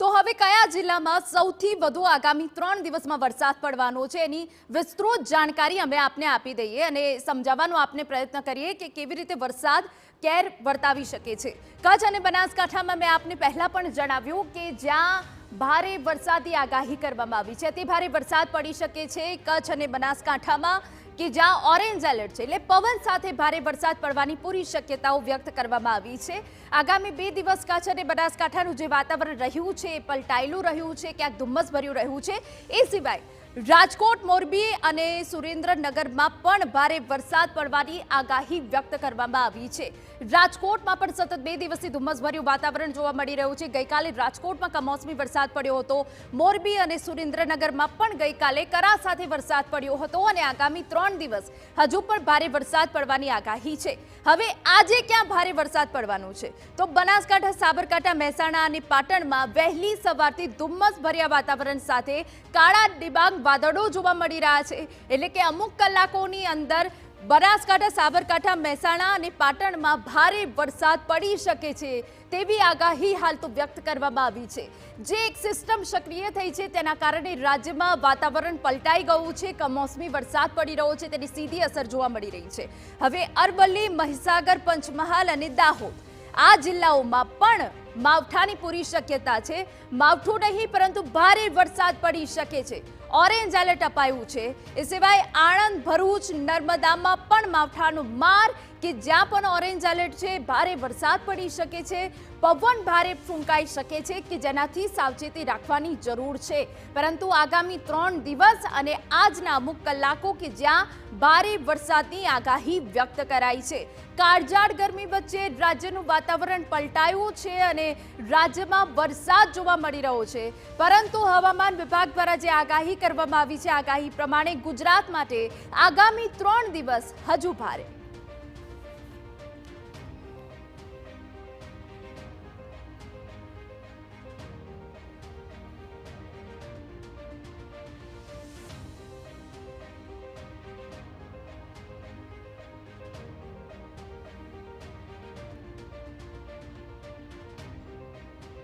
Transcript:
તો હવે કયા જિલ્લામાં સૌથી વધુ આગામી 3 દિવસમાં વરસાદ પડવાનો છે એની વિસ્તૃત જાણકારી અમે આપને આપી દઈએ અને સમજાવવાનો આપને પ્રયત્ન કરીએ કે કેવી રીતે વરસાદ કેર વર્તાવી શકે છે। કચ્છ અને બનાસકાંઠામાં મેં આપને પહેલા પણ જણાવ્યું કે જ્યાં ભારે વરસાદની આગાહી કરવામાં આવી છે, અતિ ભારે વરસાદ પડી શકે છે કચ્છ અને બનાસકાંઠામાં કે જ્યાં ઓરેન્જ એલર્ટ છે, એટલે પવન સાથે ભારે વરસાદ પડવાની પૂરી શક્યતાઓ વ્યક્ત કરવામાં આવી છે। આગામી 2 દિવસ કચ્છ અને બનાસકાંઠાનું જે વાતાવરણ રહ્યું છે એ પલટાયેલું રહ્યું છે, ક્યાંક ધુમ્મસભર્યું રહ્યું છે। એ સિવાય રાજકોટ, મોરબી અને સુરેન્દ્રનગરમાં પણ ભારે વરસાદ પડવાની આગાહી વ્યક્ત કરવામાં આવી છે। રાજકોટમાં પણ સતત 2 દિવસથી ધુમ્મસભર્યું વાતાવરણ જોવા મળી રહ્યું છે। ગઈકાલે રાજકોટમાં કમોસમી વરસાદ પડ્યો હતો, મોરબી અને સુરેન્દ્રનગરમાં પણ ગઈકાલે કરા સાથે વરસાદ પડ્યો હતો અને આગામી 3 દિવસ હજુ પણ ભારે વરસાદ પડવાની આગાહી છે। હવે આજે ક્યાં ભારે વરસાદ પડવાનો છે તો બનાસકાંઠા, સાબરકાંઠા, મહેસાણા અને પાટણમાં વહેલી સવારથી ધુમ્મસભર્યા વાતાવરણ સાથે કાળા ડિબાંગ વાદળો જોવા મળી રહ્યા છે, એટલે કે અમુક કલાકોની અંદર બનાસકાંઠા, સાબરકાંઠા, મહેસાણા અને પાટણમાં ભારે વરસાદ પડી શકે છે તેવી આગાહી હાલ તો વ્યક્ત કરવામાં આવી છે। જે એક સિસ્ટમ સક્રિય થઈ છે તેના કારણે રાજ્યમાં વાતાવરણ પલટાઈ ગયું છે, કમોસમી વરસાદ પડી રહ્યો છે, તેની સીધી અસર જોવા મળી રહી છે। હવે અરવલ્લી, મહીસાગર, પંચમહાલ અને દાહોદ આ જિલ્લાઓમાં પણ માવઠાની પૂરી શક્યતા છે। માવઠું નહીં પરંતુ ભારે વરસાદ પડી શકે છે, ઓરેન્જ એલર્ટ અપાયું છે। એ સિવાય આણંદ, ભરૂચ, નર્મદામાં પણ માવઠાનો માર કે જ્યાં પણ ઓરેન્જ એલર્ટ છે, ભારે વરસાદ પડી શકે છે, પવન ભારે ફૂંકાઈ શકે છે કે જેનાથી સાવચેતી રાખવાની જરૂર છે। પરંતુ આગામી 3 દિવસ અને આજના અમુક કલાકો કે જ્યાં ભારે વરસાદની આગાહી વ્યક્ત કરાઈ છે। કાળઝાળ ગરમી વચ્ચે રાજ્યનું વાતાવરણ પલટાયું છે અને રાજ્યમાં વરસાદ જોવા મળી રહ્યો છે, પરંતુ હવામાન વિભાગ દ્વારા જે આગાહી કરવામાં આવી છે, આગાહી પ્રમાણે ગુજરાત માટે આગામી 3 દિવસ હજુ ભારે